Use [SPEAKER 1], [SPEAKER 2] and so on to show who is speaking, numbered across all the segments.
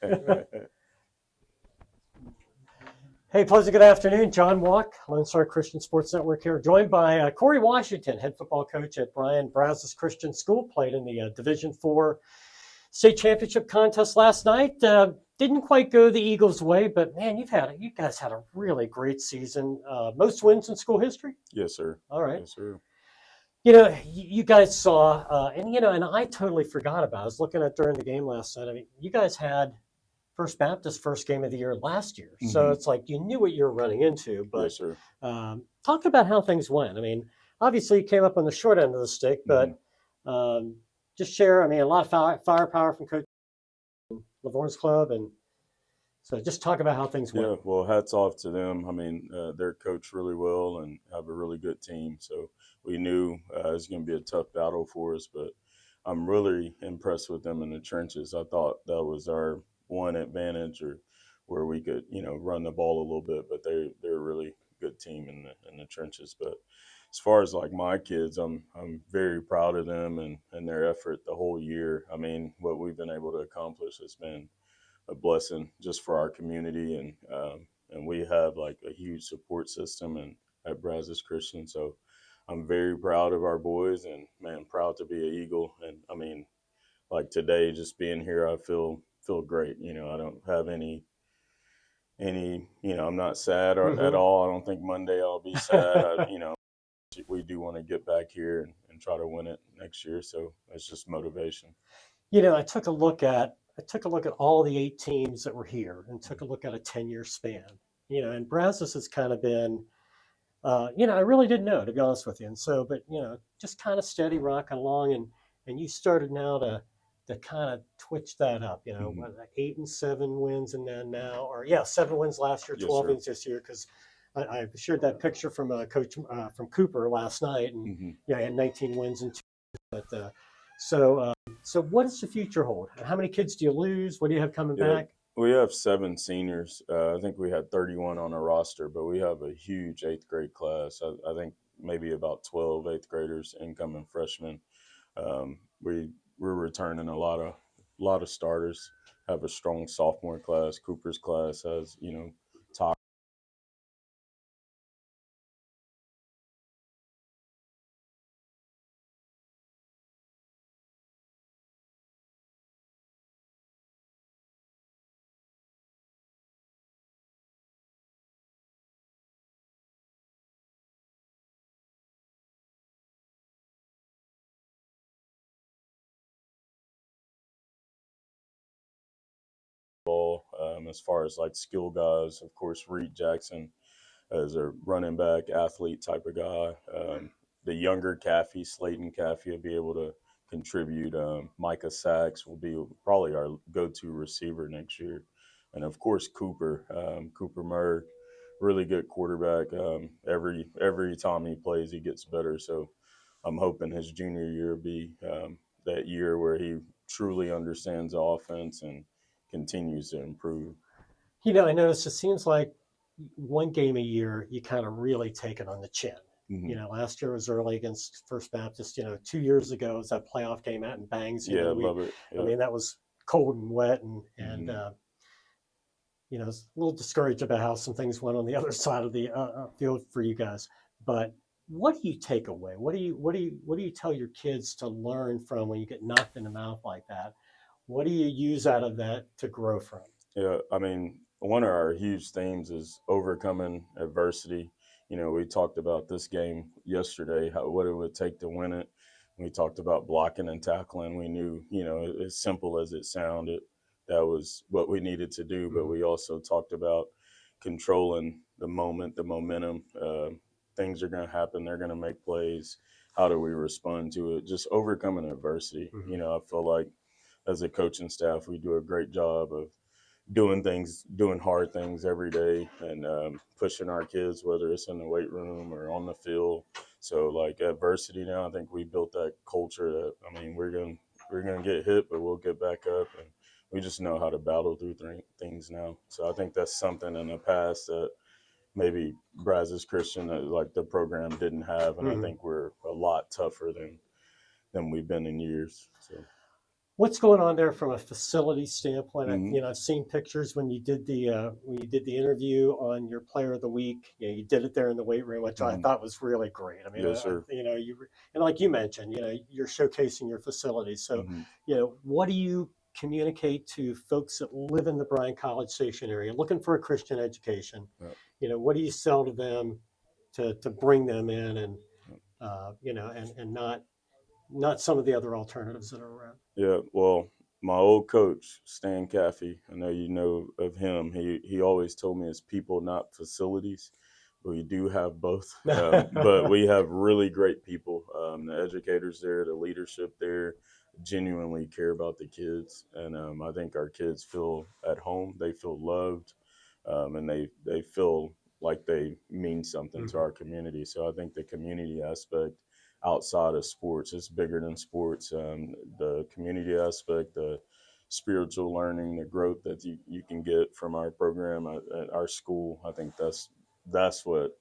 [SPEAKER 1] Hey, pleasant good afternoon. John Walk, Lone Star Christian Sports Network here, joined by Corey Washington, head football coach at Bryan Brazos Christian School, played in the Division IV state championship contest last night. Didn't quite go the Eagles' way, but man, you guys had a really great season. Most wins in school history.
[SPEAKER 2] Yes, sir.
[SPEAKER 1] All right.
[SPEAKER 2] Yes, sir.
[SPEAKER 1] You guys saw, and I totally forgot about it. I was looking at during the game last night. I mean, you guys had First Baptist first game of the year last year. So it's like you knew what you were running into. But
[SPEAKER 2] Yes, sir.
[SPEAKER 1] Talk about how things went. I mean, obviously you came up on the short end of the stick, but just share, I mean, a lot of firepower from Coach Lavorne's club. And so just talk about how things went.
[SPEAKER 2] Yeah, well, hats off to them. I mean, they're coached really well and have a really good team. So we knew it was going to be a tough battle for us, but I'm really impressed with them in the trenches. I thought that was our one advantage, or where we could, run the ball a little bit. But they're a really good team in the trenches. But as far as like my kids, I'm very proud of them and their effort the whole year. I mean, what we've been able to accomplish has been a blessing just for our community, and we have like a huge support system and at Brazos Christian. So I'm very proud of our boys, and man, proud to be an Eagle. And I mean, like today, just being here, I feel great. I don't have any. I'm not sad at all. I don't think Monday I'll be sad. We do want to get back here and try to win it next year. So it's just motivation.
[SPEAKER 1] I took a look at all the 8 teams that were here and took a look at a 10-year span. And Brazos has kind of been, I really didn't know, to be honest with you. And so, but just kind of steady rocking along, and you started now to kind of twitch that up. 8 and 7 wins, and then now, 7 wins last year, 12 wins this year, because I shared that picture from Coach from Cooper last night, and he had 19 wins and 2. But so what does the future hold? How many kids do you lose? What do you have coming back?
[SPEAKER 2] We have 7 seniors. I think we had 31 on our roster, but we have a huge 8th grade class. I think maybe about 12 8th graders, incoming freshmen. We're returning a lot of starters. Have a strong sophomore class. Cooper's class has top. As far as like skill guys, of course, Reed Jackson as a running back, athlete type of guy. The younger Caffey, Slayton Caffey, will be able to contribute. Micah Sachs will be probably our go-to receiver next year. And of course, Cooper Murr, really good quarterback. Every time he plays, he gets better. So I'm hoping his junior year will be that year where he truly understands the offense and continues to improve.
[SPEAKER 1] I noticed it seems like one game a year you kind of really take it on the chin. Last year was early against First Baptist. 2 years ago was that playoff game out in Bangs.
[SPEAKER 2] Love it. Yeah.
[SPEAKER 1] I mean, that was cold and wet, and I was a little discouraged about how some things went on the other side of the field for you guys. But what do you take away? What do you tell your kids to learn from when you get knocked in the mouth like that? What do you use out of that to grow from?
[SPEAKER 2] Yeah, I mean, one of our huge themes is overcoming adversity. We talked about this game yesterday, what it would take to win it. We talked about blocking and tackling. We knew, as simple as it sounded, that was what we needed to do. But we also talked about controlling the moment, the momentum. Things are going to happen. They're going to make plays. How do we respond to it? Just overcoming adversity. I feel like as a coaching staff, we do a great job of doing hard things every day, and pushing our kids, whether it's in the weight room or on the field. So like adversity now, I think we built that culture that, I mean, we're gonna get hit, but we'll get back up, and we just know how to battle through things now. So I think that's something in the past that maybe Brazos Christian, like the program, didn't have, and I think we're a lot tougher than we've been in years. So.
[SPEAKER 1] What's going on there from a facility standpoint?
[SPEAKER 2] Mhm.
[SPEAKER 1] I've seen pictures when you did the interview on your Player of the Week. You did it there in the weight room, which I
[SPEAKER 2] Mhm.
[SPEAKER 1] thought was really great. I mean,
[SPEAKER 2] Yes, sir.
[SPEAKER 1] and like you mentioned, you're showcasing your facility. So,
[SPEAKER 2] Mhm.
[SPEAKER 1] what do you communicate to folks that live in the Bryan College Station area looking for a Christian education?
[SPEAKER 2] Yeah.
[SPEAKER 1] What do you sell to them to bring them in and
[SPEAKER 2] Yeah.
[SPEAKER 1] and not some of the other alternatives that are around?
[SPEAKER 2] Yeah, well, my old coach, Stan Caffey, I know you know of him. He always told me it's people, not facilities. We do have both, but we have really great people. The educators there, the leadership there, genuinely care about the kids, and I think our kids feel at home. They feel loved, and they feel like they mean something to
[SPEAKER 1] Mhm.
[SPEAKER 2] our community. So I think the community aspect outside of sports. It's bigger than sports. The community aspect, the spiritual learning, the growth that you can get from our program at our school. I think that's what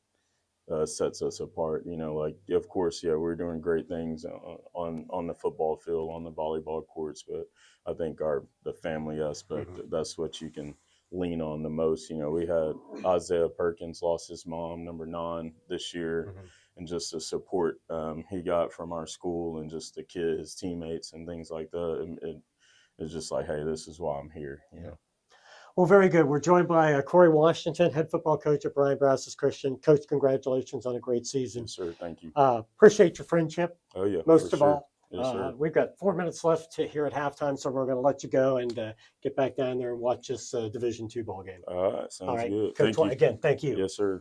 [SPEAKER 2] sets us apart. Like of course, yeah, we're doing great things on the football field, on the volleyball courts, but I think the family aspect,
[SPEAKER 1] Mhm.
[SPEAKER 2] that's what you can lean on the most. We had Isaiah Perkins lost his mom, number 9, this year,
[SPEAKER 1] Mhm.
[SPEAKER 2] and just the support he got from our school and just the kid, his teammates, and things like that. It's just like, hey, this is why I'm here.
[SPEAKER 1] Yeah. Well, very good. We're joined by Corey Washington, head football coach at Bryan Brazos Christian. Coach, congratulations on a great season.
[SPEAKER 2] Yes, sir. Thank you.
[SPEAKER 1] Appreciate your friendship,
[SPEAKER 2] Oh yeah, for
[SPEAKER 1] most of
[SPEAKER 2] sure.
[SPEAKER 1] all.
[SPEAKER 2] Yes, sir.
[SPEAKER 1] We've got 4 minutes left here at halftime, so we're going to let you go and get back down there and watch this Division II ball game.
[SPEAKER 2] All right,
[SPEAKER 1] All
[SPEAKER 2] sounds
[SPEAKER 1] right,
[SPEAKER 2] good.
[SPEAKER 1] Coach,
[SPEAKER 2] Thank you.
[SPEAKER 1] again, thank you.
[SPEAKER 2] Yes, sir.